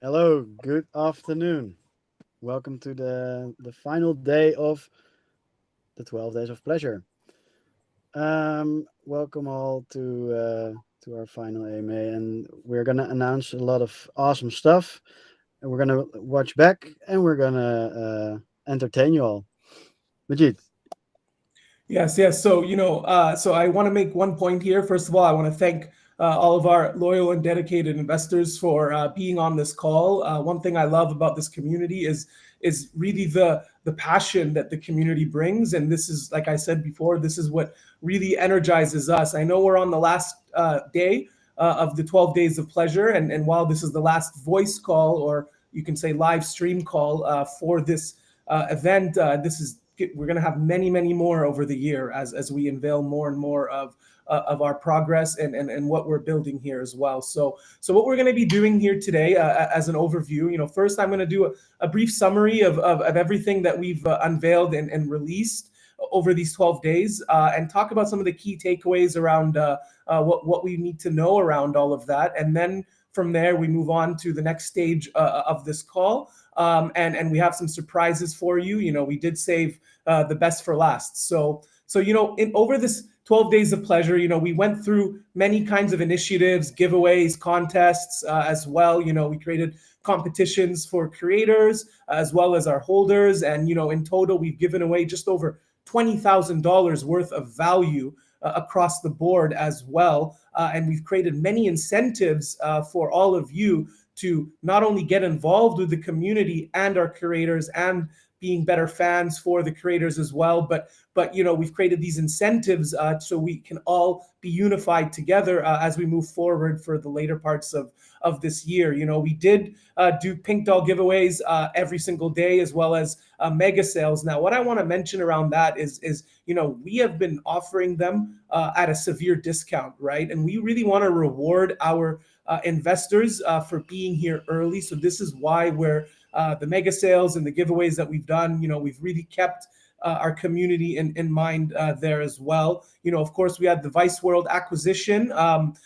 Hello, good afternoon. Welcome to the final day of the 12 Days of Pleasure. Welcome all to our final AMA, and we're gonna announce a lot of awesome stuff, and we're gonna watch back, and we're gonna entertain you all. Majid, Yes. So I want to make one point here. First of all, I want to thank all of our loyal and dedicated investors for being on this call. One thing I love about this community is really the passion that the community brings, and this is, like I said before, this is what really energizes us. I know we're on the last day of the 12 days of pleasure, and while this is the last voice call, or you can say live stream call for this event, this is we're going to have many more over the year as we unveil more and more of our progress and what we're building here as well. So what we're going to be doing here today, as an overview, first I'm going to do a brief summary of everything that we've unveiled and released over these 12 days, and talk about some of the key takeaways around what we need to know around all of that. And then from there, we move on to the next stage of this call. And we have some surprises for you. We did save the best for last. So in over this 12 days of pleasure, we went through many kinds of initiatives, giveaways, contests, as well. We created competitions for creators as well as our holders, and in total we've given away just over $20,000 worth of value across the board as well. And we've created many incentives for all of you to not only get involved with the community and our creators and being better fans for the creators as well, but we've created these incentives so we can all be unified together as we move forward for the later parts of this year. We did do pink doll giveaways every single day, as well as mega sales. Now, what I want to mention around that is we have been offering them at a severe discount, right? And we really want to reward our investors for being here early. So this is why we're the mega sales and the giveaways that we've done. We've really kept our community in mind there as well. Of course, we had the Vice World acquisition. And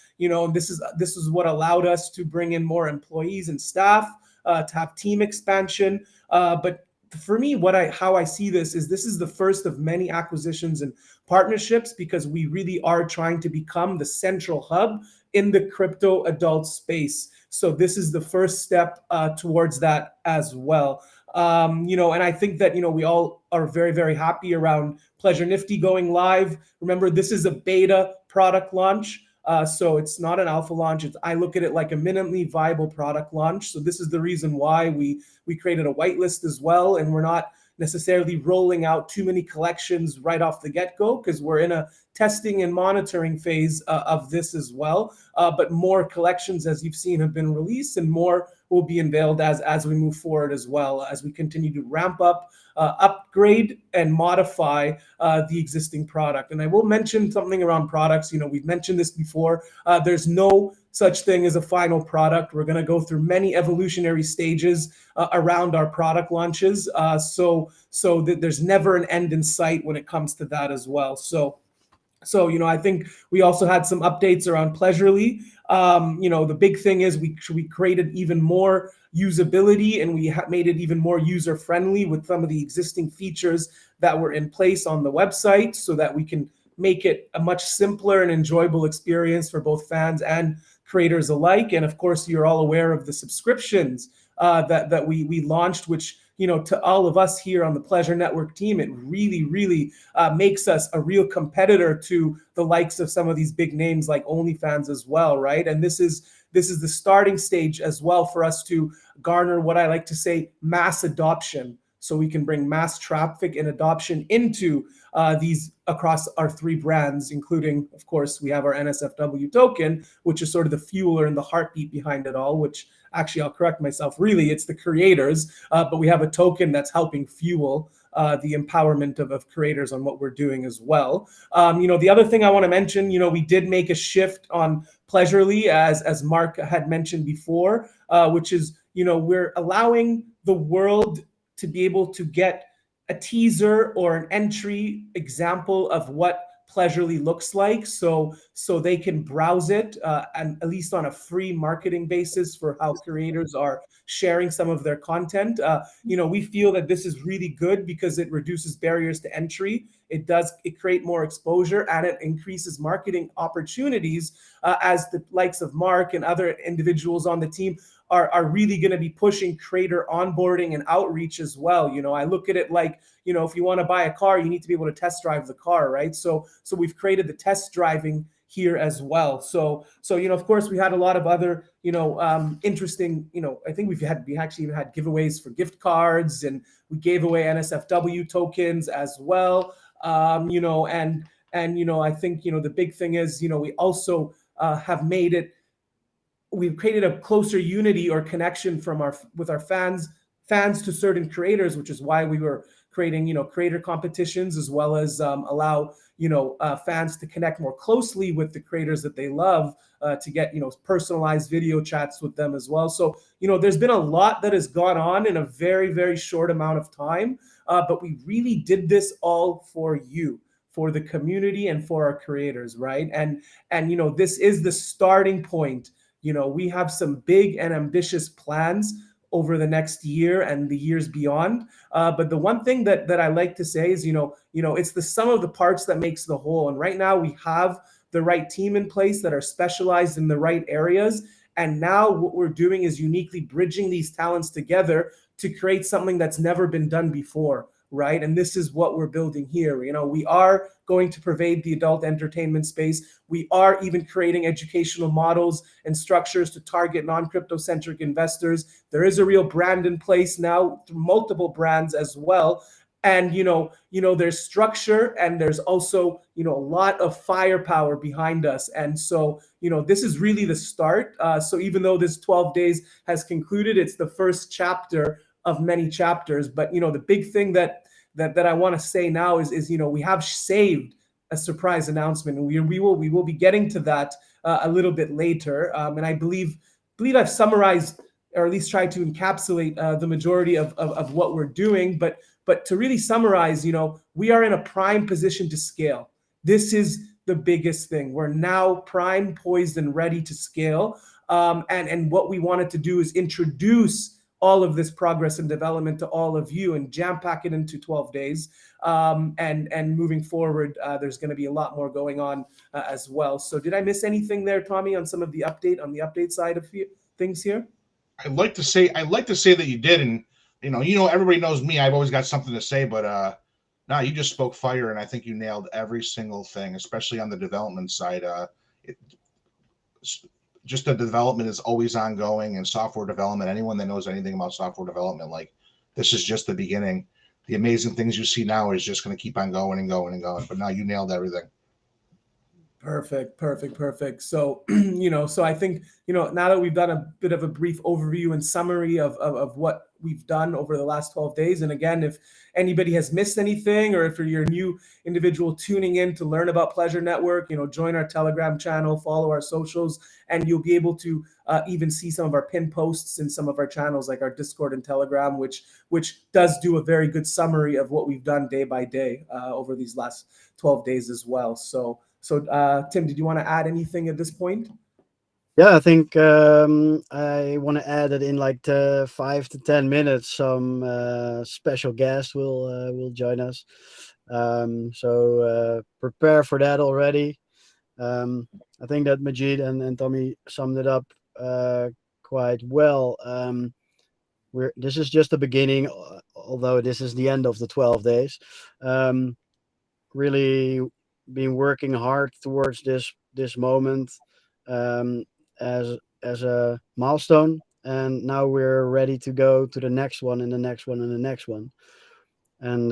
this is what allowed us to bring in more employees and staff, to have team expansion. But for me, how I see this is the first of many acquisitions and partnerships, because we really are trying to become the central hub in the crypto adult space. So this is the first step towards that as well. And I think that we all are very happy around Pleasure Nifty going live. Remember, this is a beta product launch. So it's not an alpha launch. I look at it like a minimally viable product launch. So this is the reason why we created a whitelist as well, and we're not necessarily rolling out too many collections right off the get-go, because we're in a testing and monitoring phase of this as well. But more collections, as you've seen, have been released, and more will be unveiled as we move forward as well, as we continue to ramp up, upgrade, and modify the existing product. And I will mention something around products. We've mentioned this before. There's no such thing as a final product. We're going to go through many evolutionary stages around our product launches. So that there's never an end in sight when it comes to that as well. So I think we also had some updates around Pleasurely. The big thing is we created even more usability, and we made it even more user friendly with some of the existing features that were in place on the website, so that we can make it a much simpler and enjoyable experience for both fans and creators alike. And of course, you're all aware of the subscriptions that we launched, which to all of us here on the Pleasure Network team, it really makes us a real competitor to the likes of some of these big names like OnlyFans as well, right? And this is the starting stage as well for us to garner what I like to say mass adoption, so we can bring mass traffic and adoption into these across our three brands, including, of course, we have our NSFW token, which is sort of the fueler and the heartbeat behind it all, which actually, I'll correct myself, really it's the creators, but we have a token that's helping fuel the empowerment of creators on what we're doing as well. The other thing I want to mention, we did make a shift on Pleasurely, as Mark had mentioned before, which is, we're allowing the world to be able to get a teaser or an entry example of what Pleasurely looks like, so they can browse it, and at least on a free marketing basis for how creators are sharing some of their content. We feel that this is really good because it reduces barriers to entry. It create more exposure, and it increases marketing opportunities, as the likes of Mark and other individuals on the team are really going to be pushing creator onboarding and outreach as well. I look at it like, if you want to buy a car, you need to be able to test drive the car, right? So we've created the test driving here as well. So of course, we had a lot of other interesting. I think we actually even had giveaways for gift cards, and we gave away NSFW tokens as well. And I think the big thing is we also have made it we've created a closer unity or connection from our with our fans to certain creators, which is why we were creating creator competitions, as well as allow fans to connect more closely with the creators that they love, to get personalized video chats with them as well. So there's been a lot that has gone on in a very, very short amount of time, but we really did this all for you, for the community, and for our creators, right? And this is the starting point. We have some big and ambitious plans over the next year and the years beyond. But the one thing that I like to say is, it's the sum of the parts that makes the whole. And right now we have the right team in place that are specialized in the right areas. And now what we're doing is uniquely bridging these talents together to create something that's never been done before, right? And this is what we're building here. We are going to pervade the adult entertainment space. We are even creating educational models and structures to target non-crypto centric investors. There is a real brand in place now, multiple brands as well. And there's structure, and there's also a lot of firepower behind us. And so this is really the start. So even though this 12 days has concluded, it's the first chapter of many chapters. But the big thing that I want to say now is we have saved a surprise announcement, and we will be getting to that a little bit later. And I believe I've summarized, or at least tried to encapsulate the majority of what we're doing. But to really summarize, we are in a prime position to scale. This is the biggest thing. We're now prime, poised, and ready to scale. And what we wanted to do is introduce all of this progress and development to all of you and jam pack it into 12 days. And moving forward, there's going to be a lot more going on as well. So did I miss anything there, Tommy, on some of the update side of things here? I'd like to say that you did, and everybody knows me. I've always got something to say, but no, you just spoke fire, and I think you nailed every single thing, especially on the development side. It, just the development is always ongoing, and software development. Anyone that knows anything about software development, like, this is just the beginning. The amazing things you see now is just going to keep on going and going and going. But now you nailed everything. Perfect. So, so I think, now that we've done a bit of a brief overview and summary of what we've done over the last 12 days. And again, if anybody has missed anything, or if you're a new individual tuning in to learn about Pleasure Network, join our Telegram channel, follow our socials, and you'll be able to even see some of our pin posts in some of our channels, like our Discord and Telegram, which does do a very good summary of what we've done day by day over these last 12 days as well. So Tim, did you want to add anything at this point? Yeah, I think I want to add that in like 5 to 10 minutes, some special guest will join us. So prepare for that already. I think that Majid and Tommy summed it up quite well. This is just the beginning, although this is the end of the 12 days. Really been working hard towards this moment, um, as a milestone, and now we're ready to go to the next one and the next one and the next one. And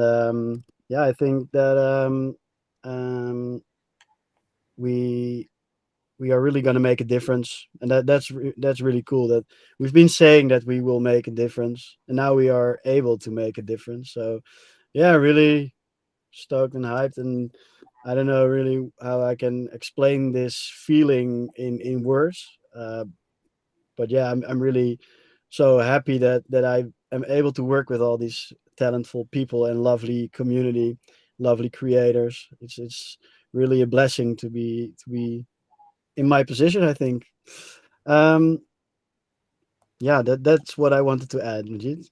yeah, I think that we are really going to make a difference, and that's really cool that we've been saying that we will make a difference, and now we are able to make a difference. So yeah, really stoked and hyped, and I don't know really how I can explain this feeling in words. But yeah, I'm really so happy that I am able to work with all these talentful people and lovely community, lovely creators. It's really a blessing to be in my position, I think. Um, yeah, that's what I wanted to add, Majid.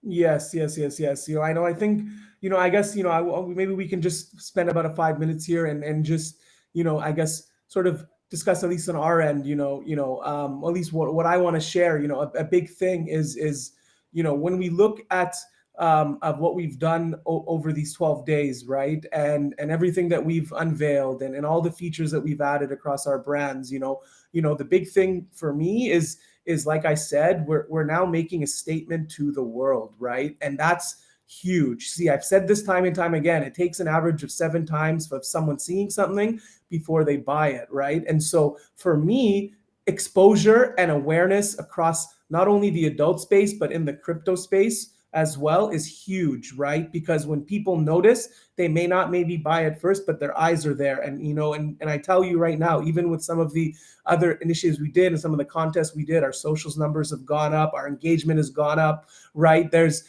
Yes, yes, yes, yes. I know. I think, I guess, maybe we can just spend about a 5 minutes here and just, I guess sort of discuss at least on our end, at least what I want to share. A big thing is, when we look at of what we've done over these 12 days, right, and everything that we've unveiled and all the features that we've added across our brands, the big thing for me is like I said, we're now making a statement to the world, right? And that's huge. See, I've said this time and time again, it takes an average of 7 times of someone seeing something before they buy it, right? And so for me, exposure and awareness across not only the adult space, but in the crypto space as well is huge, right? Because when people notice, they may not maybe buy it first, but their eyes are there. And and I tell you right now, even with some of the other initiatives we did and some of the contests we did, our socials numbers have gone up, our engagement has gone up, right? There's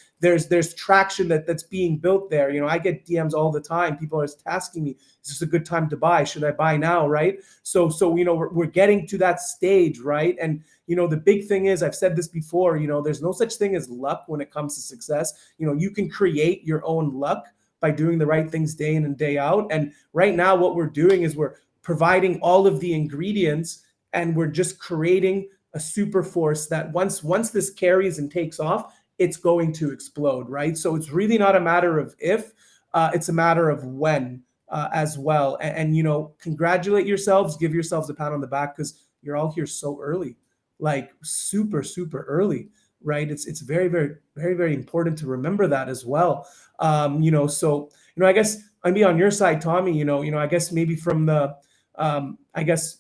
traction that's being built there. I get DMs all the time. People are asking me, is this a good time to buy? Should I buy now, right? So we're getting to that stage, right? And the big thing is, I've said this before, there's no such thing as luck when it comes to success. You can create your own luck by doing the right things day in and day out. And right now what we're doing is we're providing all of the ingredients, and we're just creating a super force that once this carries and takes off, it's going to explode, right? So it's really not a matter of if, it's a matter of when as well. And congratulate yourselves, give yourselves a pat on the back, because you're all here so early, like super, super early, right? It's very, very, very, very important to remember that as well. So I guess I'd be on your side, Tommy. I guess maybe from the, I guess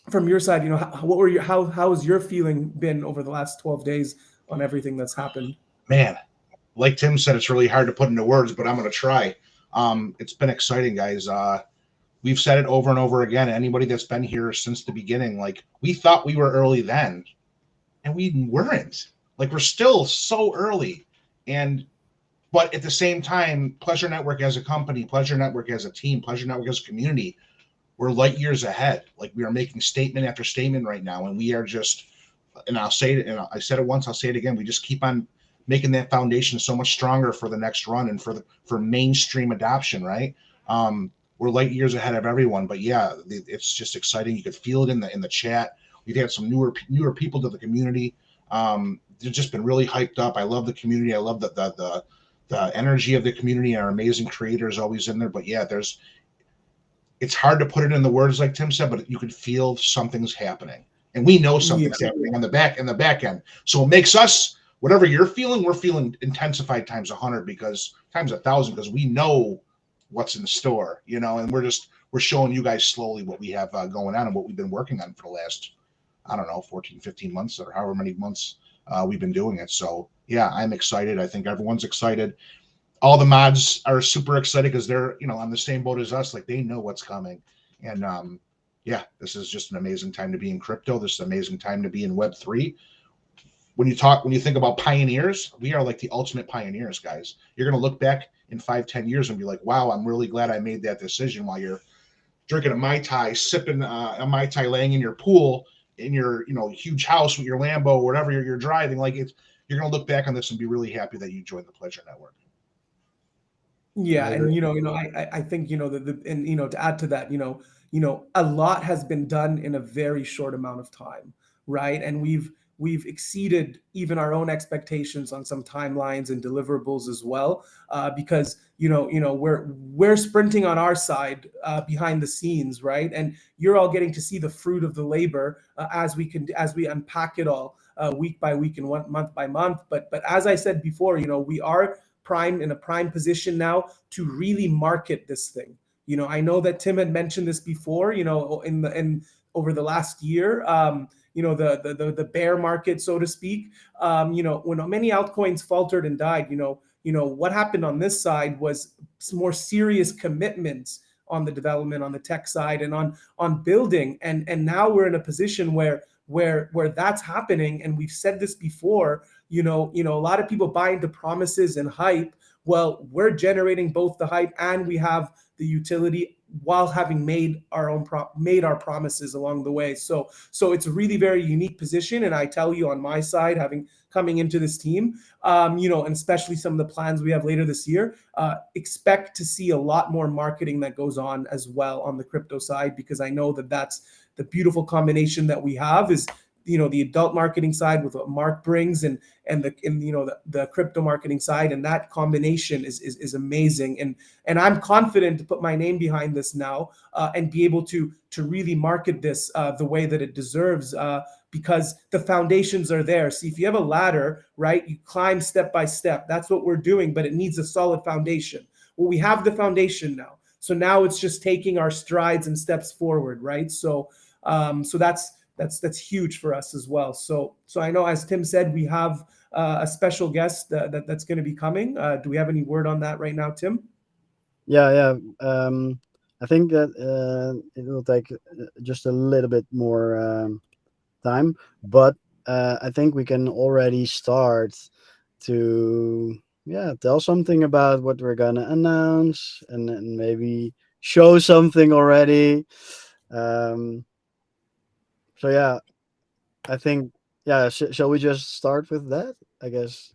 from your side, what were your how has your feeling been over the last 12 days on everything that's happened? Man, like Tim said, it's really hard to put into words, but I'm going to try. It's been exciting, guys. We've said it over and over again. Anybody that's been here since the beginning, like, we thought we were early then, and we weren't. Like, we're still so early. But at the same time, Pleasure Network as a company, Pleasure Network as a team, Pleasure Network as a community, we're light years ahead. Like, we are making statement after statement right now, and we are just, and I'll say it, and I said it once, I'll say it again. We just keep on making that foundation so much stronger for the next run and for mainstream adoption, right? We're light years ahead of everyone, but yeah, it's just exciting. You could feel it in the chat. We've had some newer people to the community. They've just been really hyped up. I love the community. I love the energy of the community. Our amazing creators always in there. But yeah, it's hard to put it in the words like Tim said, but you could feel something's happening, and we know something's happening on the back end. So it makes us, whatever you're feeling, we're feeling intensified times 100, because times 1,000, because we know what's in store, and we're showing you guys slowly what we have going on and what we've been working on for the last, I don't know, 14, 15 months or however many months we've been doing it. So yeah, I'm excited. I think everyone's excited. All the mods are super excited because they're on the same boat as us. Like, they know what's coming. And yeah, this is just an amazing time to be in crypto. This is an amazing time to be in Web3. When you think about pioneers, we are like the ultimate pioneers, guys. You're going to look back in 5-10 years and be like, wow, I'm really glad I made that decision, while you're drinking a Mai Tai, sipping a Mai Tai, laying in your pool in your huge house with your Lambo or whatever you're driving. Like, you're going to look back on this and be really happy that you joined the Pleasure Network. Yeah, and I think and to add to that, a lot has been done in a very short amount of time, right? And we've exceeded even our own expectations on some timelines and deliverables as well, because we're sprinting on our side behind the scenes, right? And you're all getting to see the fruit of the labor as we unpack it all week by week and month by month. But as I said before, we are in a prime position now to really market this thing. I know that Tim had mentioned this before, in over the last year, the bear market, so to speak, when many altcoins faltered and died, what happened on this side was some more serious commitments on the development, on the tech side, and on building. And now we're in a position where that's happening. And we've said this before, a lot of people buy into promises and hype. Well, we're generating both the hype, and we have the utility while having made our promises along the way. So it's a really very unique position. And I tell you, on my side, having coming into this team, and especially some of the plans we have later this year, expect to see a lot more marketing that goes on as well on the crypto side, because I know that that's the beautiful combination that we have is the adult marketing side with what Mark brings, and the crypto marketing side, and that combination is amazing. And I'm confident to put my name behind this now, and be able to really market this the way that it deserves, because the foundations are there. See, if you have a ladder, right, you climb step by step. That's what we're doing, but it needs a solid foundation. Well, we have the foundation now. So now it's just taking our strides and steps forward, right? So that's huge for us as well. So I know, as Tim said, we have a special guest that's going to be coming. Do we have any word on that right now, Tim? Yeah, yeah. I think that it will take just a little bit more time, but I think we can already start to, yeah, tell something about what we're gonna announce, and maybe show something already. Um, so yeah, I think, yeah. Shall we just start with that? I guess,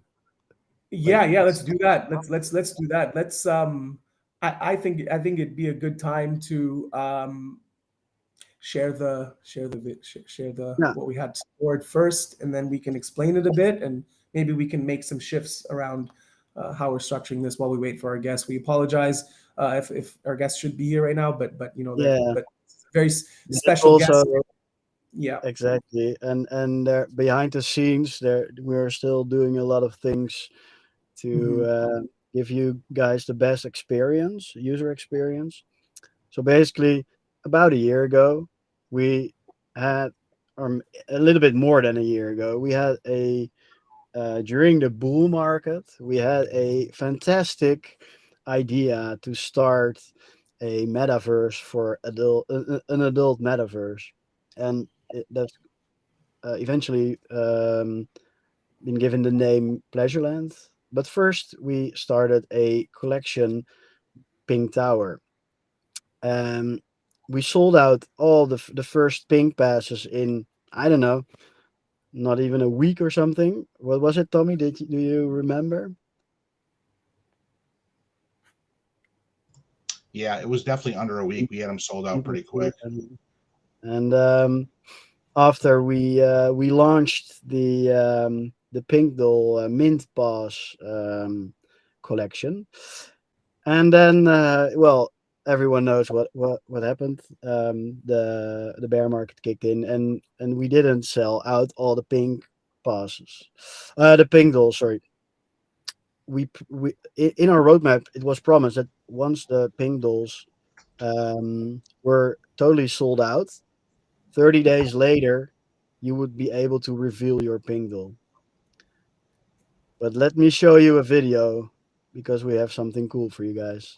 like, Yeah, let's do that. Let's do that. I think it'd be a good time to share the yeah, what we had stored first, and then we can explain it a bit, and maybe we can make some shifts around how we're structuring this while we wait for our guests. We apologize if our guests should be here right now, but yeah. but very There's special also, guest. Yeah. exactly, and there, behind the scenes, there we're still doing a lot of things to Hmm. give you guys the best experience, user experience. So basically, about a year ago, we had, a little bit more than a year ago, we had a during the bull market, we had a fantastic idea to start a metaverse for an adult metaverse, and that's eventually been given the name Pleasureland. But first, we started a collection, Pink Tower. Um, we sold out all the first pink passes in, I don't know, not even a week or something. What was it, Tommy? Do you remember? Yeah, it was definitely under a week. We had them sold out pretty quick. And after we launched the Pink Doll Mint Pass collection, and then well, everyone knows what happened. The bear market kicked in, and we didn't sell out all the pink passes, the pink dolls. Sorry, in our roadmap it was promised that once the pink dolls were totally sold out, 30 days later, you would be able to reveal your pink doll. But let me show you a video because we have something cool for you guys.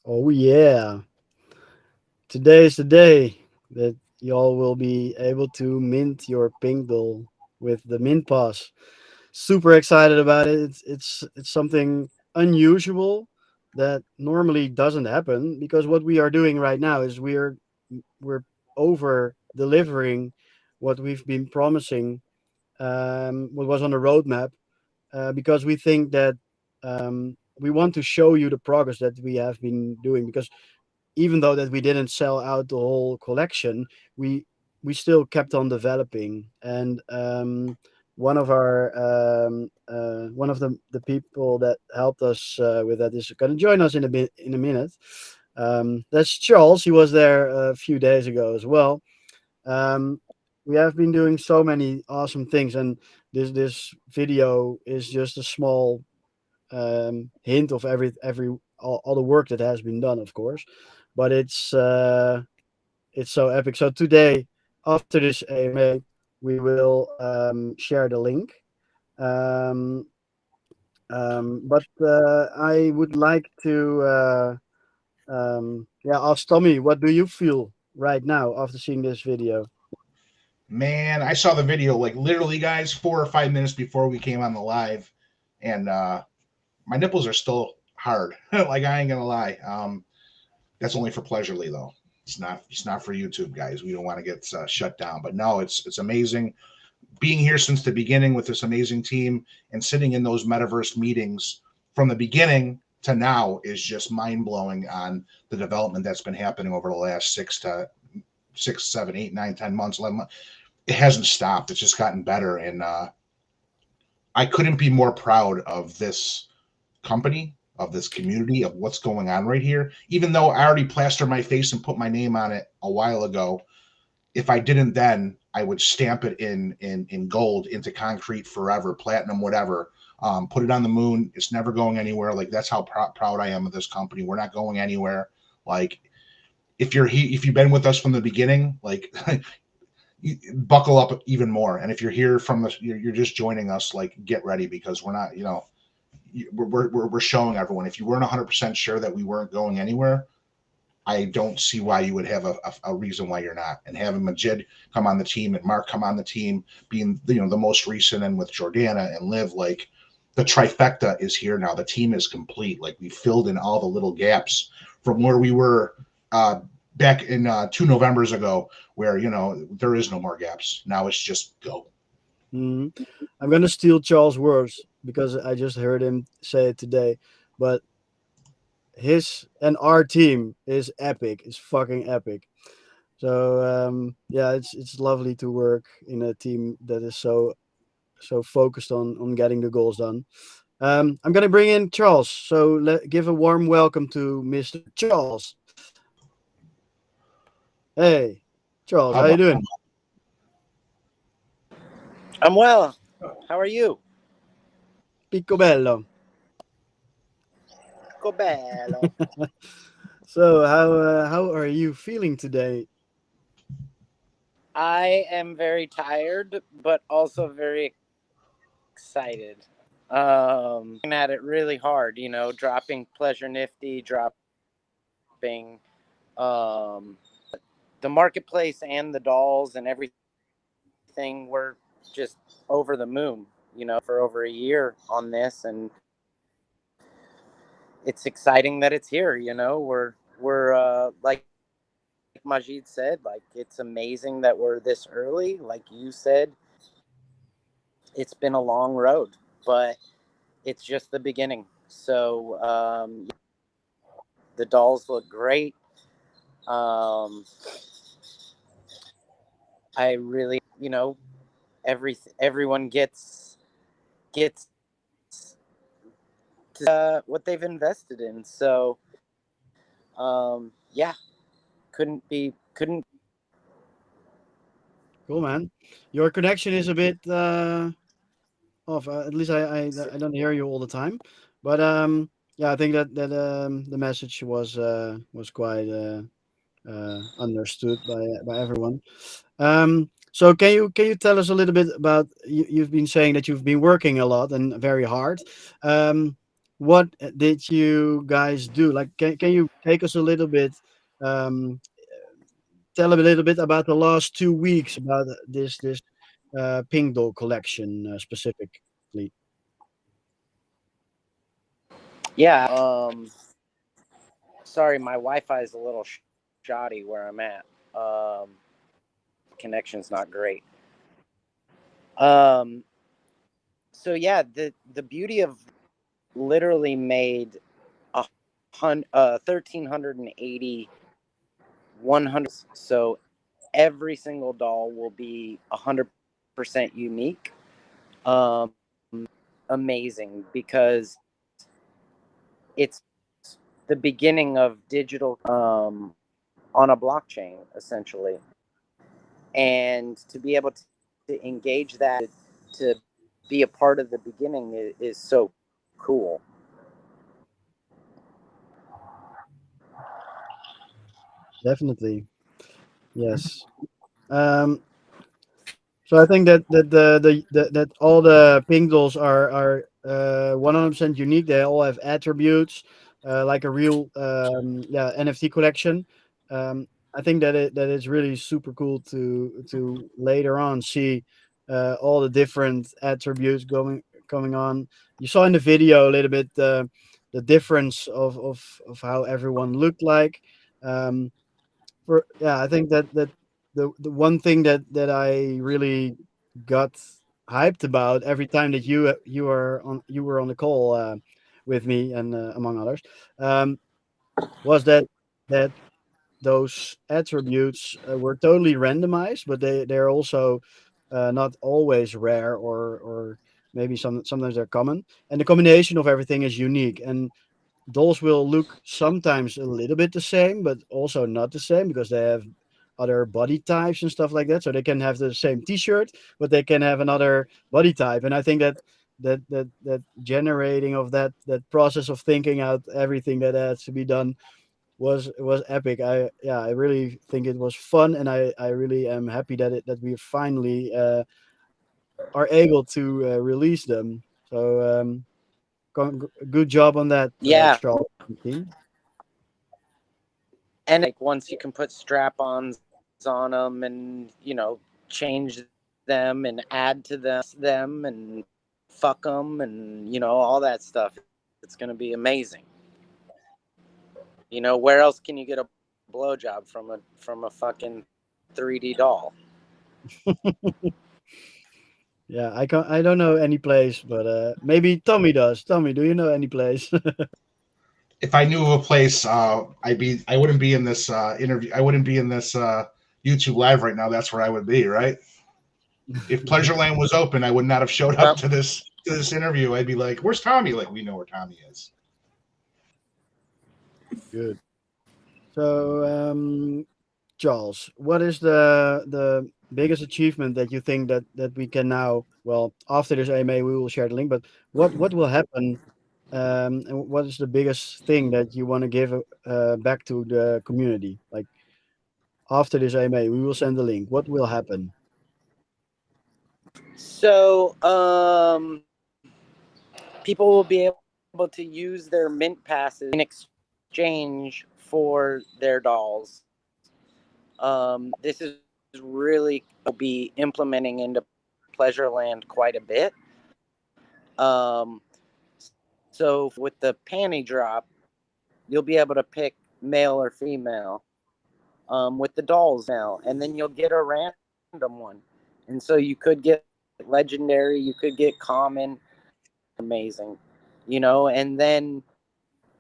Oh yeah. Today is the day that y'all will be able to mint your pink doll with the mint pass. Super excited about it. It's something unusual that normally doesn't happen, because what we are doing right now is we're over delivering what we've been promising, what was on the roadmap, because we think that we want to show you the progress that we have been doing, because even though that we didn't sell out the whole collection, we we still kept on developing. And one of the people that helped us with that is going to join us in a minute. That's Charles. He was there a few days ago as well. Um, we have been doing so many awesome things, and this video is just a small hint of all the work that has been done, of course. But it's so epic. So today, after this AMA, we will share the link. Um, but I would like to yeah, ask Tommy, what do you feel right now after seeing this video? Man, I saw the video like literally, guys, 4 or 5 minutes before we came on the live, and my nipples are still hard. Like I ain't gonna lie. That's only for Pleasurely though. It's not. It's not for YouTube, guys. We don't want to get shut down. But no, it's amazing being here since the beginning with this amazing team and sitting in those metaverse meetings from the beginning to now is just mind blowing on the development that's been happening over the last 6, 7, 8, 9, 10 months, 11 months. It hasn't stopped. It's just gotten better, and I couldn't be more proud of this company, of this community, of what's going on right here. Even though I already plastered my face and put my name on it a while ago, if I didn't then, I would stamp it in gold into concrete forever, platinum, whatever. Put it on the moon. It's never going anywhere. Like that's how proud I am of this company. We're not going anywhere. Like if you've been with us from the beginning, like buckle up even more. And if you're here from the you're just joining us, like get ready because we're not, we're showing everyone. If you weren't 100% sure that we weren't going anywhere, I don't see why you would have a reason why you're not. And having Majid come on the team and Mark come on the team, being the most recent, and with Jordana and Liv, like the trifecta is here now. The team is complete. Like we filled in all the little gaps from where we were uh, back in 2 Novembers ago, where there is no more gaps. Now it's just go. Mhm. I'm gonna steal Charles' words because I just heard him say it today. But his and our team is epic. It's fucking epic. So yeah, it's lovely to work in a team that is so focused on getting the goals done. I'm gonna bring in Charles. So give a warm welcome to Mr. Charles. Hey, Charles, How how you about doing? I'm well. How are you? Picobello. Cobello. So how are you feeling today? I am very tired, but also very excited. At it really hard, dropping Pleasure Nifty, dropping um, the marketplace and the dolls and everything. We're just over the moon, for over a year on this, and it's exciting that it's here. We're like Majid said, like it's amazing that we're this early. Like you said, it's been a long road, but it's just the beginning. So the dolls look great. Um, I really, everyone gets what they've invested in. So yeah, couldn't. Cool, man. Your connection is a bit off. At least I don't hear you all the time. But yeah, I think that the message was quite understood by everyone. So can you tell us a little bit about you've been saying that you've been working a lot and very hard. Um, what did you guys do? Like, can you take us a little bit? Um, Tell a little bit about the last 2 weeks about this pink doll collection specifically. Yeah. Sorry, my Wi-Fi is a little shoddy where I'm at. Connection's not great. Um, so yeah, the beauty of literally made 1,380 100. So every single doll will be 100% unique. Um, Amazing because it's the beginning of digital on a blockchain essentially. and to be able to engage that, to be a part of the beginning is so cool. Definitely. Yes. Um, So I think that all the pink dolls are 100% unique. They all have attributes, like a real NFT collection. I think that it's really super cool to later on see all the different attributes going coming on. You saw in the video a little bit the difference of how everyone looked like. Um, I think that the one thing that I really got hyped about every time that you were on the call with me and among others, um, was that those attributes were totally randomized, but they're also not always rare or maybe sometimes they're common, and the combination of everything is unique. And dolls will look sometimes a little bit the same, but also not the same because they have other body types and stuff like that. So they can have the same T-shirt, but they can have another body type. And I think that generating of that process of thinking out everything that has to be done was epic. I really think it was fun, and I really am happy that we finally are able to release them. So good job on that, Yeah, Charles and team. and like once you can put strap-ons on them, and change them and add to them and fuck them, and all that stuff, it's going to be amazing. Where else can you get a blowjob from a fucking 3D doll? Yeah, I don't know any place, but maybe Tommy does. Tommy, do you know any place? If I knew of a place, I wouldn't be in this interview. I wouldn't be in this YouTube live right now. That's where I would be, right? If Pleasureland was open, I would not have showed up Well, to this interview. I'd be like, "Where's Tommy?" Like, we know where Tommy is. Good. So, Charles, what is the biggest achievement that you think that we can now? Well, after this AMA, we will share the link. But what will happen? And what is the biggest thing that you want to give back to the community? Like after this AMA, we will send the link. What will happen? so people will be able to use their mint passes in exchange for their dolls. This is really be implementing into Pleasureland quite a bit. Um, so with the panty drop, you'll be able to pick male or female. With the dolls now, and then you'll get a random one, and so you could get legendary, you could get common, amazing, and then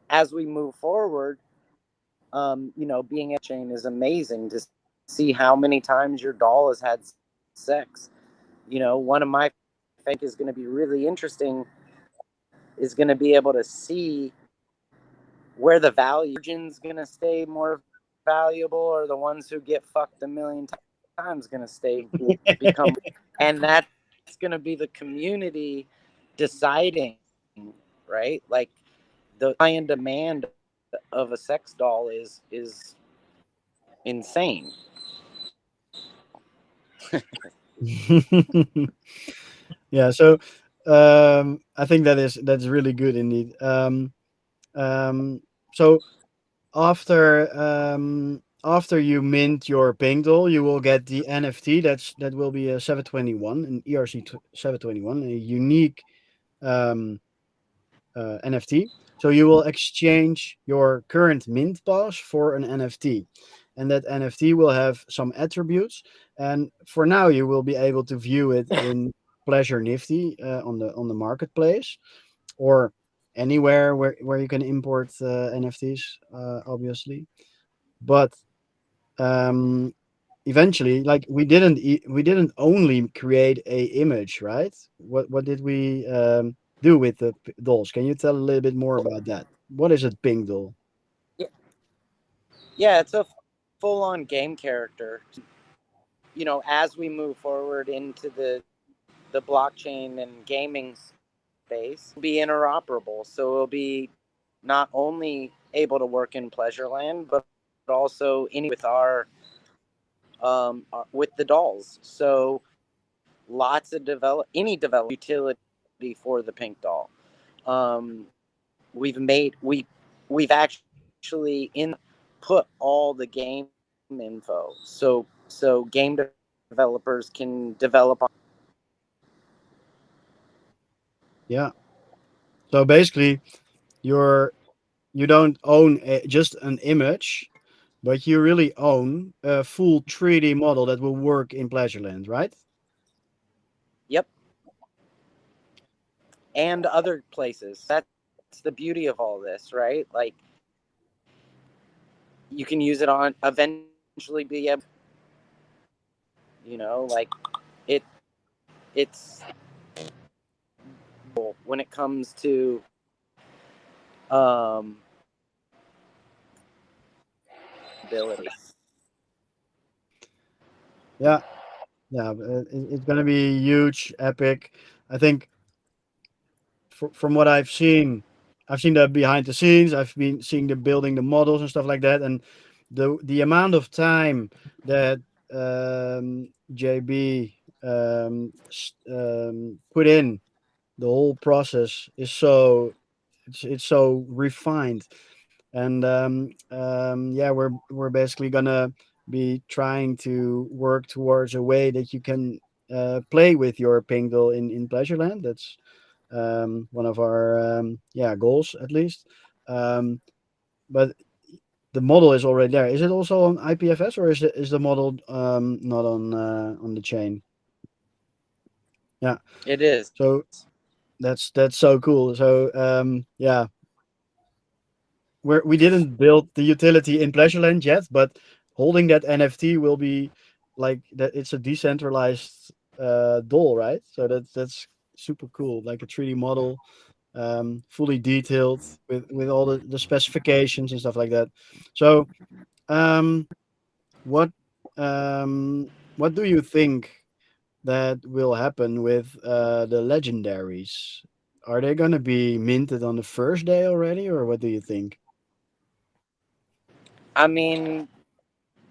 as we move forward, being a chain is amazing to see how many times your doll has had sex. One of my think is going to be really interesting is going to be able to see where the value virgin's going to stay more valuable, or the ones who get fucked a million times going to stay become, and that's going to be the community deciding, right? Like the supply and demand of a sex doll is insane. Yeah, so I think that's really good indeed. So after you mint your pink doll, you will get the NFT. That will be a 721, an ERC 721, a unique um, NFT. So you will exchange your current mint pass for an NFT, and that NFT will have some attributes. And for now, you will be able to view it in Pleasure Nifty on the marketplace or anywhere where you can import NFTs, obviously. But um, eventually, like we didn't only create a image, right? What did we do with the dolls? Can you tell a little bit more about that? What is a pink doll? Yeah, yeah, it's a full-on game character. as we move forward into the blockchain and gaming space, be interoperable. So it'll be not only able to work in Pleasureland, but also any with the dolls. So lots of any develop utility for the pink doll. We've actually in put all the game info. So game developers can develop on. Yeah. So basically, you're you don't own just an image, but you really own a full 3D model that will work in Pleasureland, right? Yep, and other places. That's the beauty of all this, right? Like you can use it on eventually be able, like it it's when it comes to um ability. Yeah. Yeah. It's gonna be huge, epic. I think from what I've seen the behind the scenes. I've been seeing the building the models and stuff like that, and the amount of time that JB put in the whole process is it's so refined, and yeah, we're basically gonna be trying to work towards a way that you can play with your Pingdle in Pleasureland. That's one of our yeah goals at least. Um, but the model is already there. Is it also on IPFS or is the model not on the chain? Yeah. It is. So that's so cool. So yeah, we didn't build the utility in Pleasureland yet, but holding that NFT will be like that. It's a decentralized doll, right? So that's super cool, like a 3D model, fully detailed with all the specifications and stuff like that. So um, what what do you think that will happen with the legendaries? Are they gonna be minted on the first day already, or what do you think? I mean,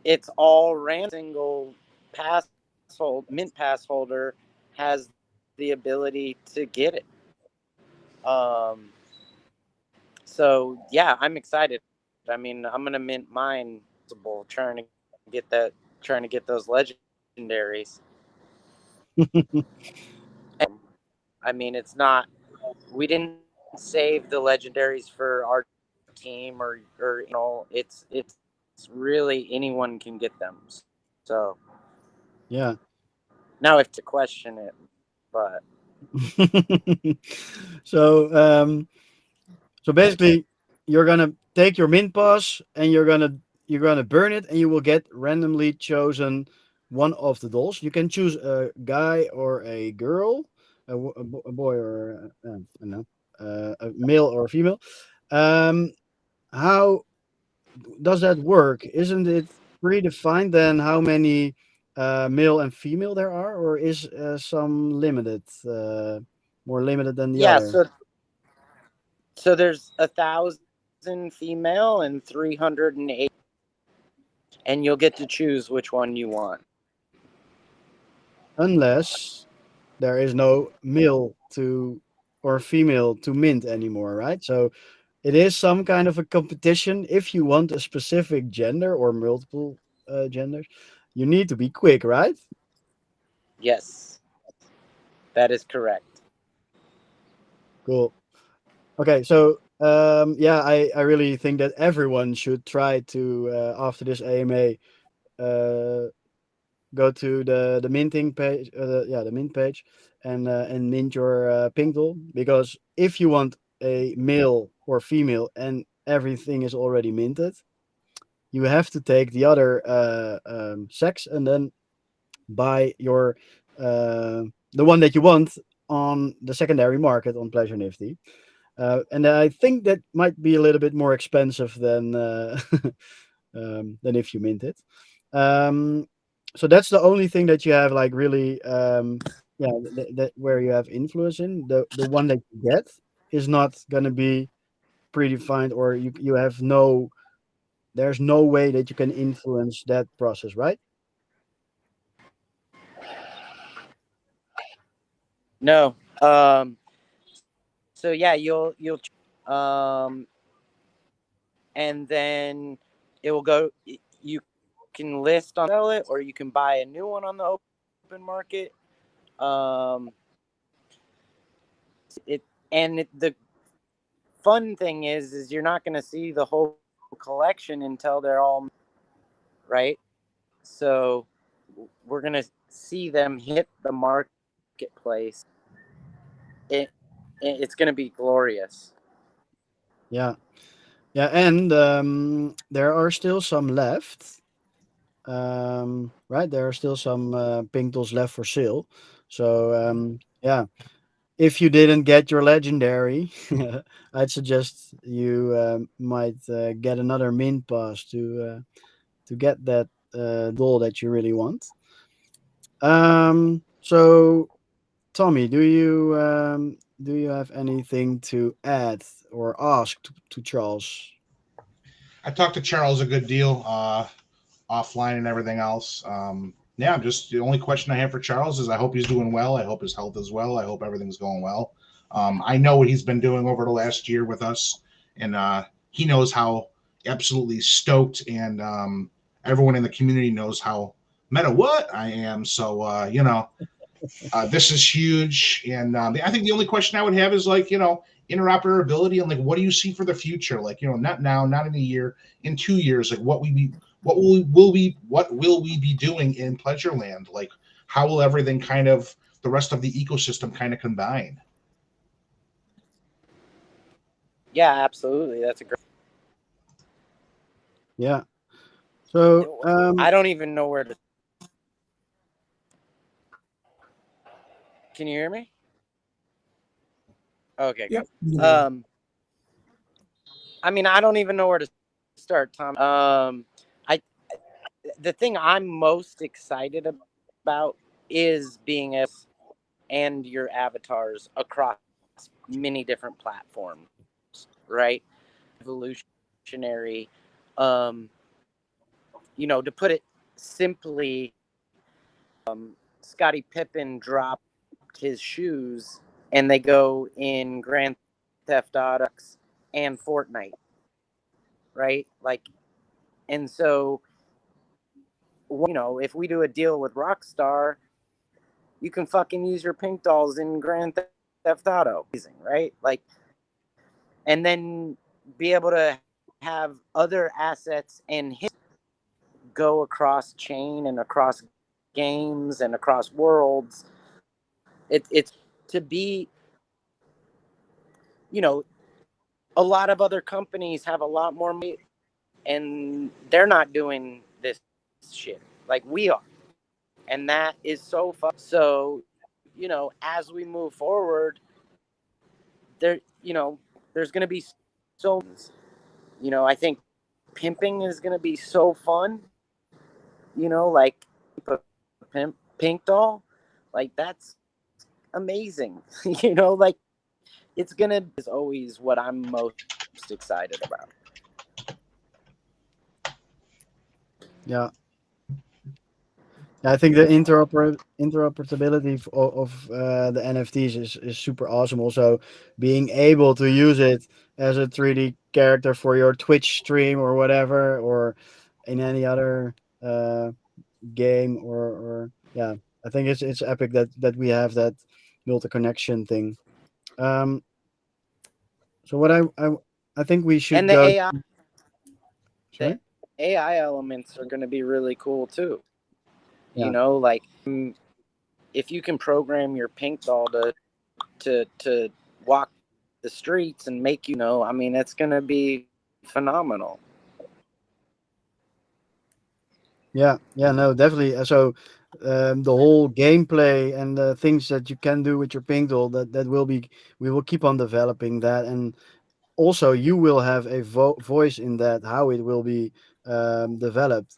it's all random. Single mint pass holder has the ability to get it. Um, so yeah, I'm excited. I mean, I'm gonna mint mine. Get that, trying to get those legendaries. I mean, it's not. We didn't save the legendaries for our team or it's really anyone can get them. So Yeah. now I have to question it, but So so basically you're gonna take your mint pass and you're gonna burn it and you will get randomly chosen one of the dolls. You can choose a guy or a girl, a boy or I don't know, a male or a female. Um, how does that work? Isn't it predefined then how many male and female there are, or is some limited, more limited than the yeah. other? So there's 1,000 female and 380, and you'll get to choose which one you want. Unless there is no male to or female to mint anymore, right? So it is some kind of a competition. If you want a specific gender or multiple genders, you need to be quick, right? Yes, that is correct. Cool. Okay, so yeah, I really think that everyone should try to after this AMA uh, go to the minting page, yeah, the mint page, and mint your Pinkle, because if you want a male or female and everything is already minted, you have to take the other sex and then buy your uh, the one that you want on the secondary market on Pleasure Nifty. And I think that might be a little bit more expensive than if you mint it. Um, So that's the only thing that you have like really yeah, that where you have influence in. The one that you get is not going to be predefined, or you have no, there's no way that you can influence that process, right? No. So yeah, you'll and then it will go. You can list on sell it, or you can buy a new one on the open market. Um, it the fun thing is you're not going to see the whole collection until they're all right. So we're going to see them hit the marketplace. It it's going to be glorious. Yeah. Yeah, and there are still some left. Right, there are still some pink dolls left for sale. So yeah, if you didn't get your legendary, I'd suggest you might get another mint pass to get that doll that you really want. So Tommy, do you have anything to add or ask to Charles? I talked to Charles a good deal offline and everything else. Yeah, I'm just the only question I have for Charles is I hope he's doing well. I hope his health is well. I hope everything's going well. I know what he's been doing over the last year with us, and he knows how absolutely stoked, and everyone in the community knows how meta what I am. So this is huge, and I think the only question I would have is like interoperability and like what do you see for the future? Like not now, not in a year, in 2 years, like what will we be doing in Pleasureland? Like how will everything kind of the rest of the ecosystem kind of combine? Yeah, absolutely. That's a great. Yeah. So I don't even know where to. Can you hear me? Okay, Yep. good. I mean, I don't even know where to start, Tom. I the thing I'm most excited about is being able and your avatars across many different platforms, right? Evolutionary. Um, to put it simply, Scottie Pippen dropped his shoes and they go in Grand Theft Auto and Fortnite, right? Like, and so, if we do a deal with Rockstar, you can fucking use your pink dolls in Grand Theft Auto, right? Like, and then be able to have other assets and hit go across chain and across games and across worlds. It's to be, you know, a lot of other companies have a lot more money and they're not doing this shit like we are. And that is so fun. So, as we move forward, there, there's going to be so, I think pimping is going to be so fun, like a pink doll, like that's amazing. Like it's going to is always what I'm most excited about. yeah, I think the interoperability of the NFTs is super awesome. Also, being able to use it as a 3D character for your Twitch stream or whatever, or in any other uh, game, or yeah, I think it's epic that we have that multi connection thing. Um, so what I think we should And the go. AI the Sorry. AI elements are going to be really cool too. Yeah. Like if you can program your pink doll to walk the streets and make I mean, it's going to be phenomenal. Yeah, yeah, no, definitely. So the whole gameplay and the things that you can do with your pink doll, that will be, we will keep on developing that, and also you will have a voice in that how it will be developed.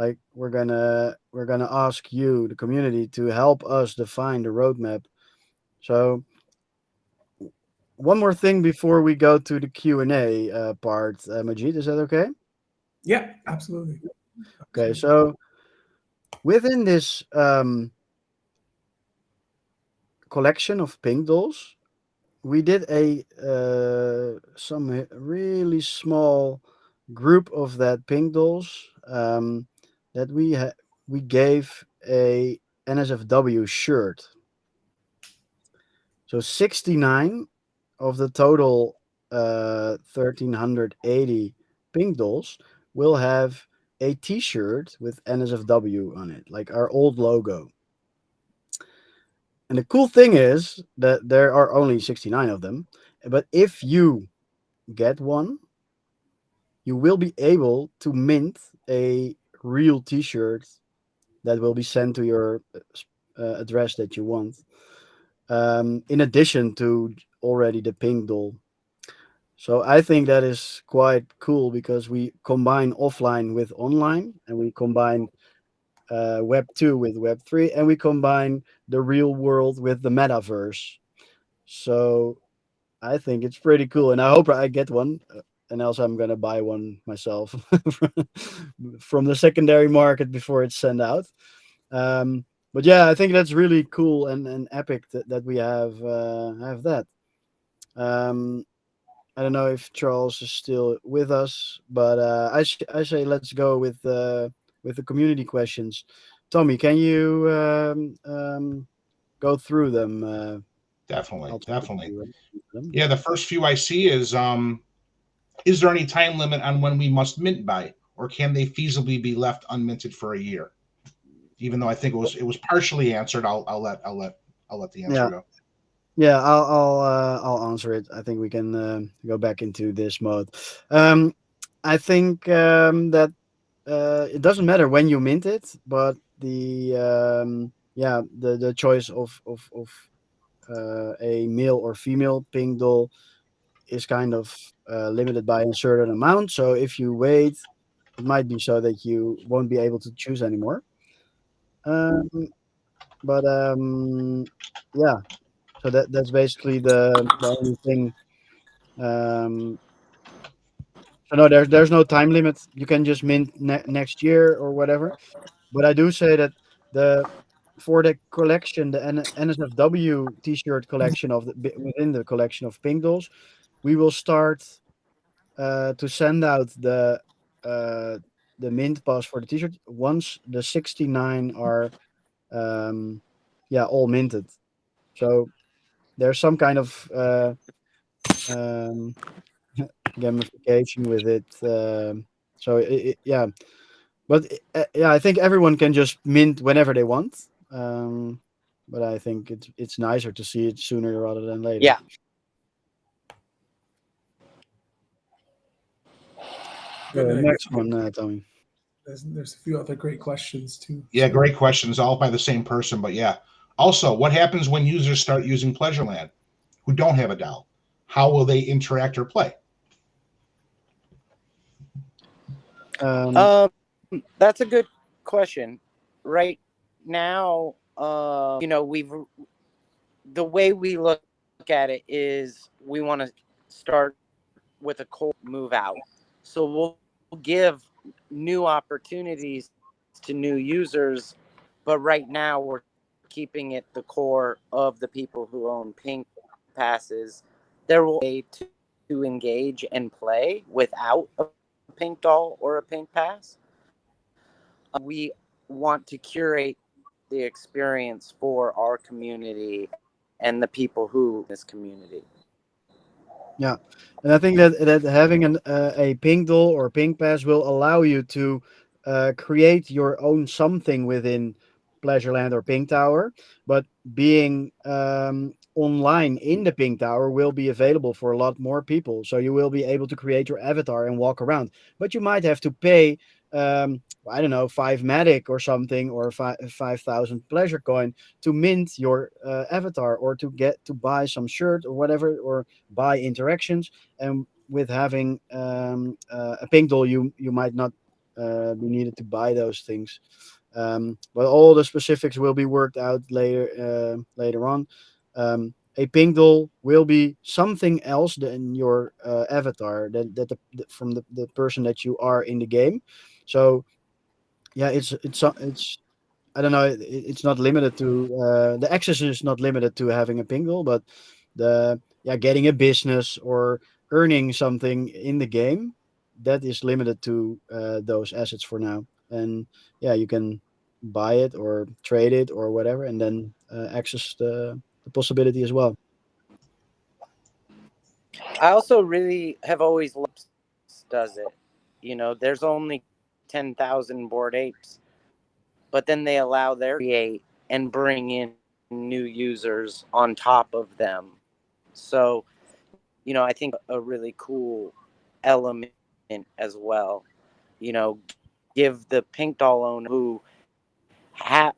like we're gonna ask you, the community, to help us define the roadmap. So one more thing before we go to the Q&A part, Majid, is that okay? Yeah, absolutely. Okay, Absolutely. so within this collection of pink dolls, we did a some really small group of that pink dolls, that we gave a NSFW shirt. So 69 of the total 1380 pink dolls will have a T-shirt with NSFW on it, like our old logo. And the cool thing is that there are only 69 of them, but if you get one, you will be able to mint a real T-shirt that will be sent to your address that you want. In addition to already the pink doll. So I think that is quite cool because we combine offline with online, and we combine Web 2 with Web 3, and we combine the real world with the metaverse. So I think it's pretty cool, and I hope I get one. And else I'm gonna buy one myself from the secondary market before it's sent out. But yeah, I think that's really cool and epic that we have that. Um, I don't know if Charles is still with us, but I say let's go with the community questions. Tommy, can you go through them? Definitely, I'll try definitely. to them. Yeah, the first few I see is there any time limit on when we must mint by, or can they feasibly be left unminted for a year? Even though I think it was partially answered, I'll let the answer Yeah, go. yeah, I'll answer it. I think we can go back into this mode. Um, I think that it doesn't matter when you mint it, but the choice of a male or female pink doll is kind of limited by a certain amount. So if you wait, it might be so that you won't be able to choose anymore. Um, but yeah, so that's basically the only thing. Um, so no, there's no time limit. You can just mint next year or whatever. But I do say that the for the collection, the NSFW T-shirt collection within the collection of pink dolls, we will start to send out uh, the mint pass for the T-shirt once the 69 are all minted. So there's some kind of um, gamification with it. So yeah, but yeah, I think everyone can just mint whenever they want. Um, but I think it's nicer to see it sooner rather than later. Yeah. Good. Next one, Tommy. There's a few other great questions too. Yeah, So great questions, all by the same person, but yeah. Also, what happens when users start using Pleasureland who don't have a doll? How will they interact or play? Um, That's a good question. Right now, we've the way we look at it is we want to start with a cold move out. So we'll give new opportunities to new users, but right now we're keeping it the core of the people who own pink passes. There will be a way to engage and play without a pink doll or a pink pass. We want to curate the experience for our community and the people who this community. Yeah, and I think that having a pink doll or pink pass will allow you to create your own something within Pleasureland or Pink Tower. But being online in the Pink Tower will be available for a lot more people. So you will be able to create your avatar and walk around. But you might have to pay. I don't know, 5 Matic or something, or 5,000 pleasure coin to mint your avatar, or to get to buy some shirt or whatever, or buy interactions. And with having a pink doll, you might not be needed to buy those things. But all the specifics will be worked out later on. A pink doll will be something else than your avatar, from the person that you are in the game. So yeah, it's I don't know. It's not limited to the access is not limited to having a pingle, but the yeah, getting a business or earning something in the game, that is limited to those assets for now. And yeah, you can buy it or trade it or whatever, and then access the possibility as well. I also really have always loved does it. There's only 10,000 bored apes, but then they allow their create and bring in new users on top of them. So, I think a really cool element as well. You know, give the pink doll owner who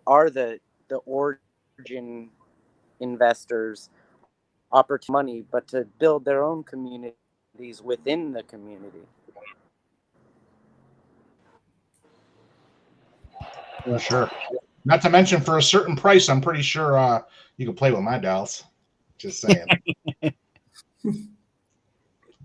are the origin investors opportunity money, but to build their own communities within the community. For sure. Not to mention, for a certain price, I'm pretty sure you can play with my dolls. Just saying.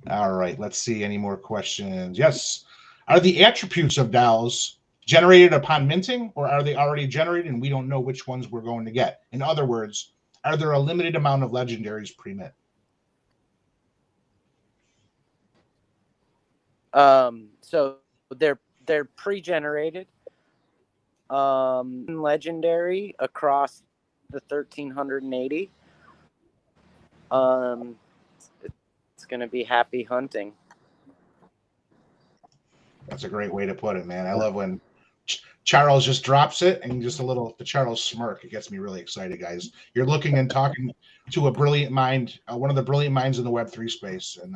All right, let's see any more questions. Yes. Are the attributes of dolls generated upon minting, or are they already generated and we don't know which ones we're going to get? In other words, are there a limited amount of legendaries pre-mint? So they're pre-generated, legendary across the 1380. Um, it's gonna be happy hunting. That's a great way to put it, man. I love when Charles just drops it and just the Charles smirk. It gets me really excited, guys. You're looking and talking to a brilliant mind, one of the brilliant minds in the Web3 space, and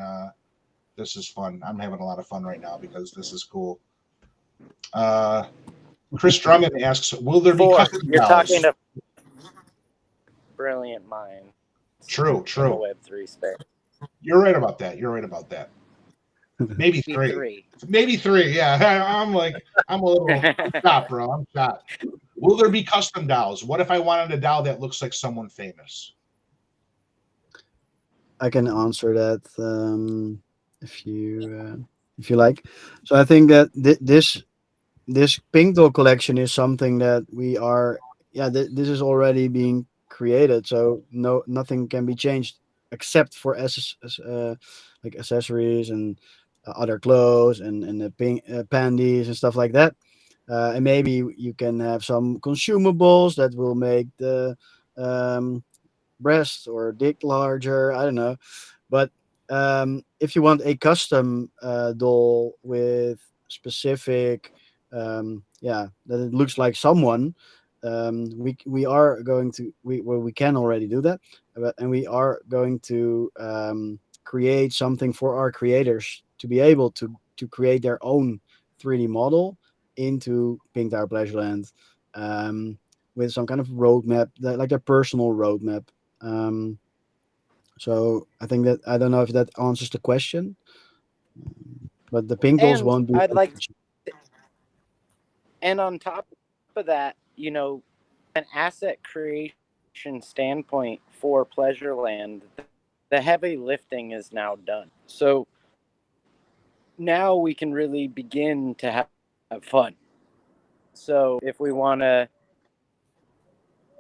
this is fun. I'm having a lot of fun right now because this is cool. Chris Drummond asks, "Will there be custom You're dolls?" talking to brilliant minds. True, In the true. Web3 space. You're right about that. You're right about that. Maybe three. Maybe three. Yeah, I'm a little shot, bro. I'm shot. Will there be custom dolls? What if I wanted a doll that looks like someone famous? I can answer that if you like. So I think that this pink doll collection is something that we are this is already being created, so nothing can be changed except for like accessories and other clothes and the pink panties and stuff like that. And maybe you can have some consumables that will make the um, breast or dick larger. I don't know, but if you want a custom doll with specific, that it looks like someone, we are going to we can already do that, and we are going to create something for our creators to be able to create their own 3D model into Pink Tower Pleasureland, with some kind of roadmap, like their personal roadmap. Um, so I think that I don't know if that answers the question, but the pink dolls And won't be. I'd like to, and on top of that, an asset creation standpoint for Pleasureland, the heavy lifting is now done. So now we can really begin to have fun. So if we want to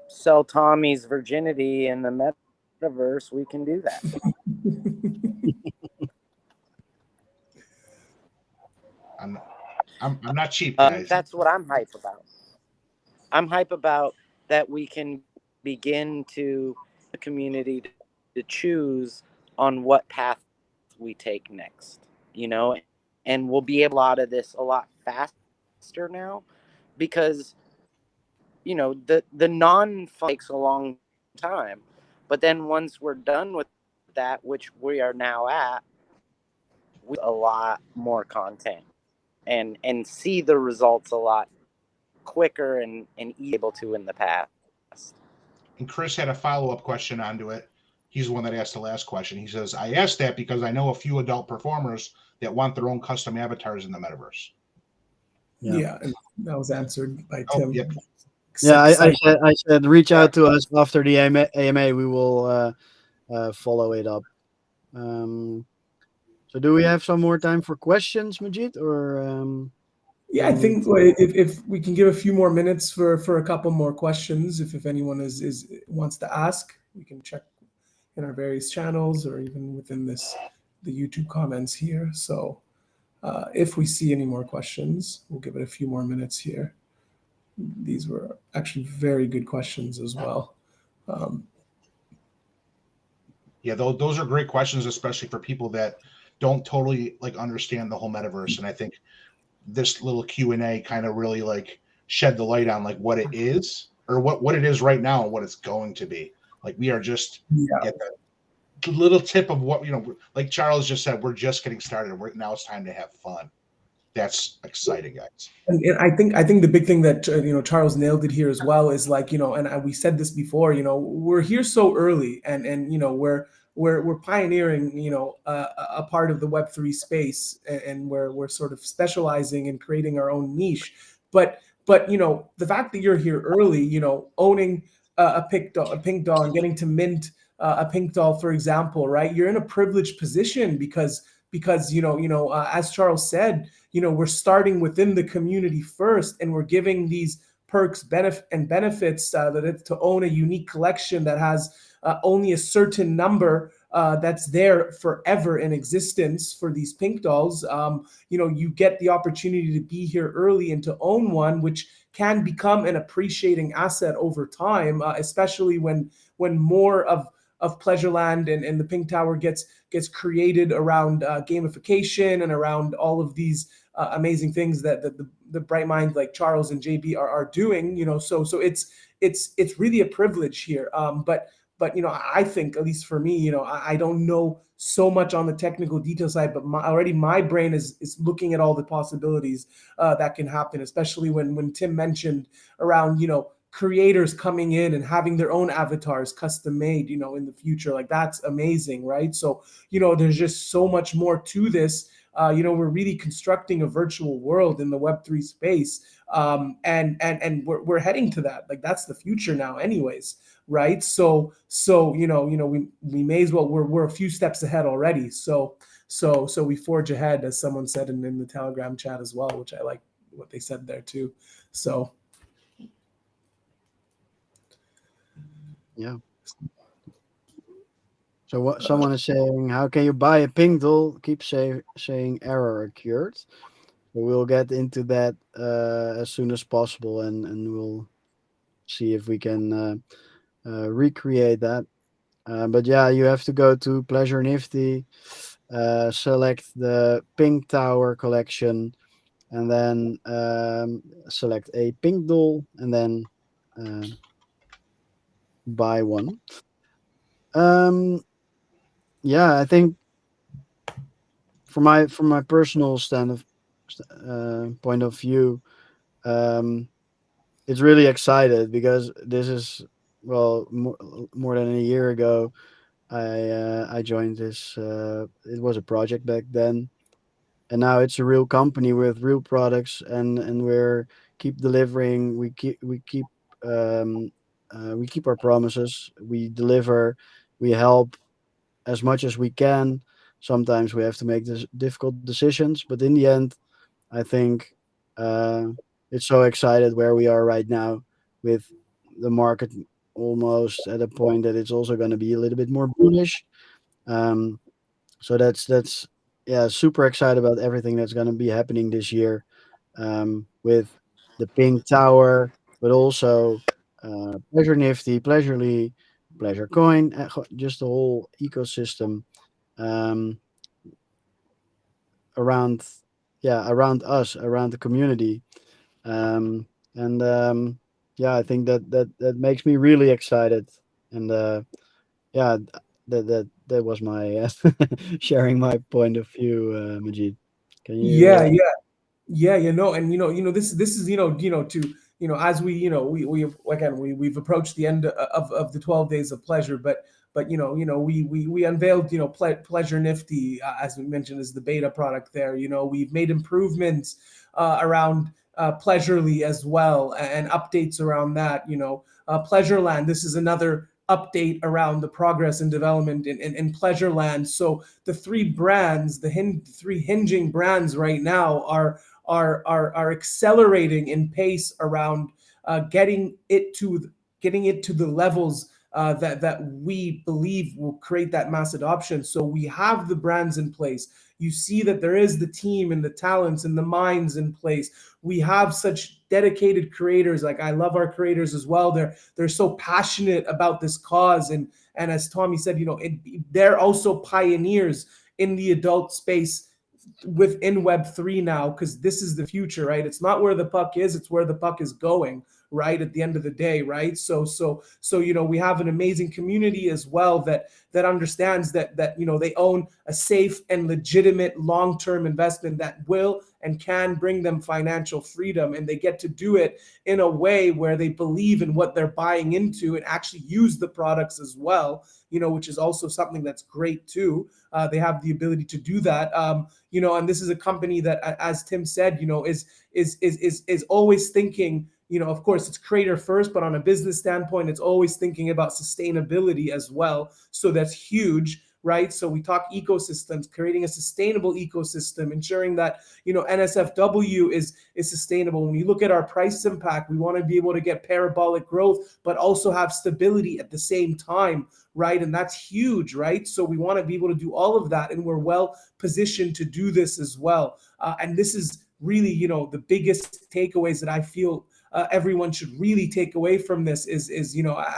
sell Tommy's virginity in the metaverse, we can do that. I'm not cheap, guys. That's what I'm hype about. I'm hype about that we can begin to the community to choose on what path we take next, and we'll be able to out of this a lot faster now because the non-fun takes a long time, but then once we're done with that, which we are now at, we a lot more content and see the results a lot quicker and able to in the past. And Chris had a follow-up question onto it. He's the one that asked the last question. He says, "I asked that because I know a few adult performers that want their own custom avatars in the metaverse." Yeah, and that was answered by Oh, Tim. yep. Yeah, Excited. I said reach out to us after the AMA. We will follow it up. So do we have some more time for questions, Majid, or Yeah, do I we need? think if we can give a few more minutes for a couple more questions, if anyone is wants to ask, we can check in our various channels or even within the YouTube comments here. So if we see any more questions, we'll give it a few more minutes here. These were actually very good questions as well. Yeah, those are great questions, especially for people that don't totally like understand the whole metaverse. And I think this little Q&A kind of really like shed the light on like what it is, or what it is right now and what it's going to be. Like we are just Yeah. at the little tip of what, like Charles just said, we're just getting started. Now it's time to have fun. That's exciting, guys. And I think the big thing that Charles nailed it here as well is like, and we said this before, we're here so early, and we're pioneering, a part of the Web3 space, and we're sort of specializing and creating our own niche. But the fact that you're here early, owning a pink doll and getting to mint a pink doll, for example, right? You're in a privileged position because as Charles said, we're starting within the community first, and we're giving these perks, benefits that it's to own a unique collection that has only a certain number that's there forever in existence for these pink dolls. You get the opportunity to be here early and to own one, which can become an appreciating asset over time, especially when more of Pleasureland and the Pink Tower gets created around gamification and around all of these amazing things that the bright minds like Charles and JB are doing. So it's really a privilege here. But I think, at least for me, I don't know so much on the technical detail side, but already my brain is looking at all the possibilities that can happen, especially when Tim mentioned around creators coming in and having their own avatars custom made, in the future. Like, that's amazing, right? So, there's just so much more to this. We're really constructing a virtual world in the Web3 space. And we're heading to that. Like, that's the future now anyways, right? So we may as well, we're a few steps ahead already. So we forge ahead, as someone said in the Telegram chat as well, which I like what they said there too. So Yeah. So what someone is saying, how can you buy a pink doll? Keep saying error occurred. So we'll get into that as soon as possible, and we'll see if we can recreate that. But yeah, you have to go to Pleasure Nifty, select the Pink Tower collection, and then select a pink doll, and then buy one. Um, yeah, I think from my personal point of view, um, it's really excited because this is, well, more than a year ago. I joined this. It was a project back then, and now it's a real company with real products, and we're keep delivering. Um, we keep our promises. We deliver. We help as much as we can. Sometimes we have to make this difficult decisions, but in the end, I think uh, it's so excited where we are right now with the market almost at a point that it's also going to be a little bit more bullish. Um, so that's yeah, super excited about everything that's going to be happening this year with the Pink Tower, but also Pleasure Nifty, Pleasurely, Pleasure Coin, just the whole ecosystem um, around around us, around the community. And yeah, I think that makes me really excited. And yeah, that was my sharing my point of view, Majid. Can you? yeah, no, and this is to as we again we've approached the end of the 12 days of pleasure, but we unveiled Pleasure Nifty, as we mentioned, as the beta product there. We've made improvements around Pleasurely as well, and updates around that. Pleasureland. This is another update around the progress and development in Pleasureland. So the three brands, the three hinging brands right now are accelerating in pace around getting it to the levels that we believe will create that mass adoption. So we have the brands in place. You see that there is the team and the talents and the minds in place. We have such dedicated creators. Like, I love our creators as well. They're so passionate about this cause, and as Tommy said, they're also pioneers in the adult space within Web3 now, because this is the future, right? It's not where the puck is, it's where the puck is going, right? At the end of the day, right? So we have an amazing community as well that understands that they own a safe and legitimate long-term investment that will and can bring them financial freedom, and they get to do it in a way where they believe in what they're buying into and actually use the products as well, which is also something that's great too. They have the ability to do that, and this is a company that, as Tim said, is always thinking. Of course, it's creator first, but on a business standpoint, it's always thinking about sustainability as well. So that's huge, right? So we talk ecosystems, creating a sustainable ecosystem, ensuring that NSFW is sustainable. When you look at our price impact, we want to be able to get parabolic growth, but also have stability at the same time, right? And that's huge, right? So we want to be able to do all of that, and we're well positioned to do this as well. And this is really, the biggest takeaways that I feel everyone should really take away from this is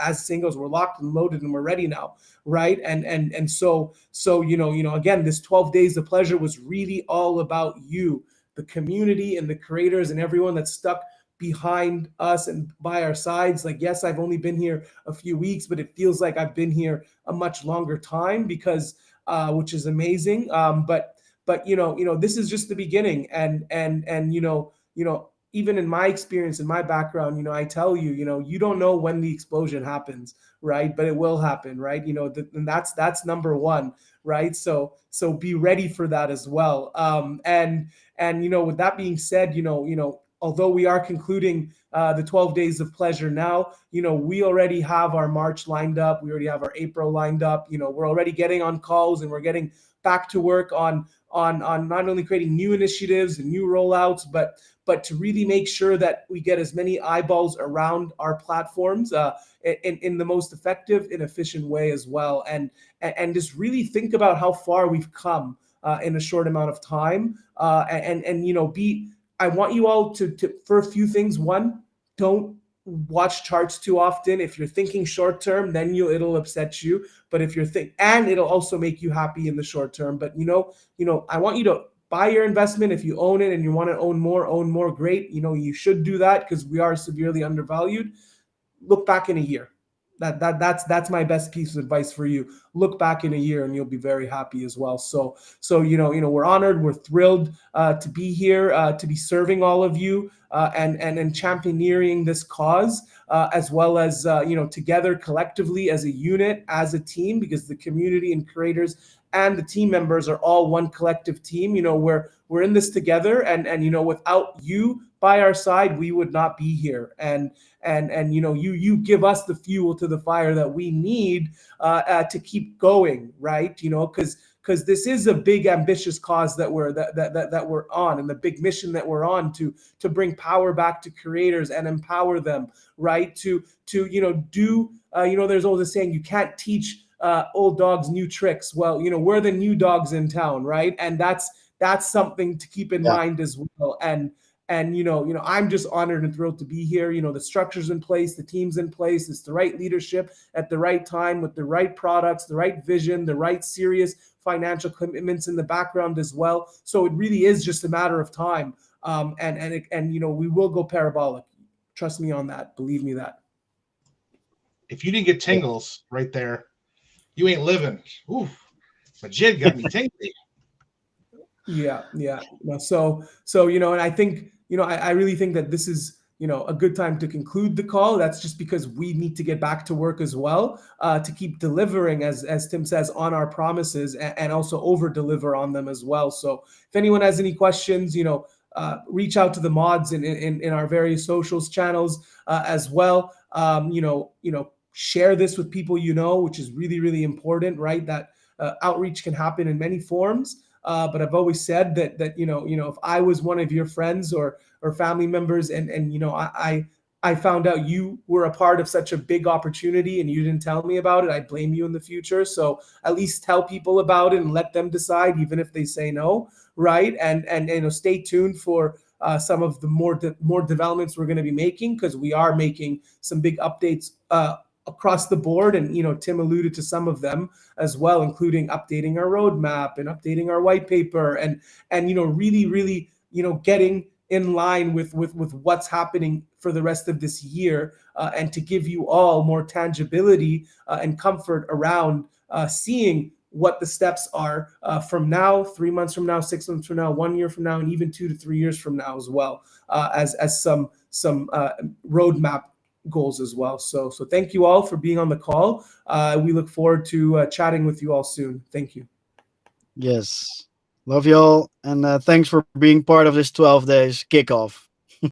as singles, we're locked and loaded and we're ready now, right? And so again, this 12 days of pleasure was really all about you, the community and the creators and everyone that's stuck behind us and by our sides. Like, yes, I've only been here a few weeks, but it feels like I've been here a much longer time, because which is amazing. But this is just the beginning, and even in my experience, in my background, I tell you, you don't know when the explosion happens, right? But it will happen, right? And that's number one, right? So be ready for that as well. And with that being said, although we are concluding the 12 days of pleasure now, we already have our March lined up. We already have our April lined up. We're already getting on calls, and we're getting back to work on not only creating new initiatives and new rollouts, but to really make sure that we get as many eyeballs around our platforms in the most effective and efficient way as well. And just really think about how far we've come in a short amount of time. I want you all to for a few things. One, don't watch charts too often. If you're thinking short term, then it'll upset you. But if you're and it'll also make you happy in the short term. But I want you to buy your investment. If you own it and you want to own more, great. You should do that, because we are severely undervalued. Look back in a year. That's my best piece of advice for you. Look back in a year and you'll be very happy as well. So we're honored, we're thrilled to be here, to be serving all of you, and championing this cause, as well as together collectively as a unit, as a team, because the community and creators and the team members are all one collective team. We're in this together, and without you by our side, we would not be here. And you give us the fuel to the fire that we need to keep going, right? Because this is a big ambitious cause that we're on, and the big mission that we're on to bring power back to creators and empower them, right? To do there's always a saying, you can't teach old dogs new tricks. Well, we're the new dogs in town, right? And that's something to keep in mind as well. And I'm just honored and thrilled to be here. The structure's in place, the team's in place. It's the right leadership at the right time, with the right products, the right vision, the right serious financial commitments in the background as well. So it really is just a matter of time. We will go parabolic. Trust me on that. Believe me that. If you didn't get tingles right there, you ain't living. Oof. But Jid got me tingly. Yeah. So and I think I really think that this is a good time to conclude the call. That's just because we need to get back to work as well, to keep delivering, as Tim says, on our promises, and also over deliver on them as well. So if anyone has any questions, reach out to the mods in our various socials channels as well. Share this with people which is really, really important, right? That outreach can happen in many forms. But I've always said that if I was one of your friends or family members, and I found out you were a part of such a big opportunity and you didn't tell me about it, I blame you in the future. So at least tell people about it and let them decide, even if they say no, right? And stay tuned for some of the more developments we're going to be making, because we are making some big updates across the board. And Tim alluded to some of them as well, including updating our roadmap and updating our white paper, and really, really getting in line with what's happening for the rest of this year, and to give you all more tangibility and comfort around seeing what the steps are from now, 3 months from now, 6 months from now, 1 year from now, and even 2 to 3 years from now as well, as some roadmap goals as well. So thank you all for being on the call. We look forward to chatting with you all soon. Thank you. Yes. Love y'all. And thanks for being part of this 12 days kickoff.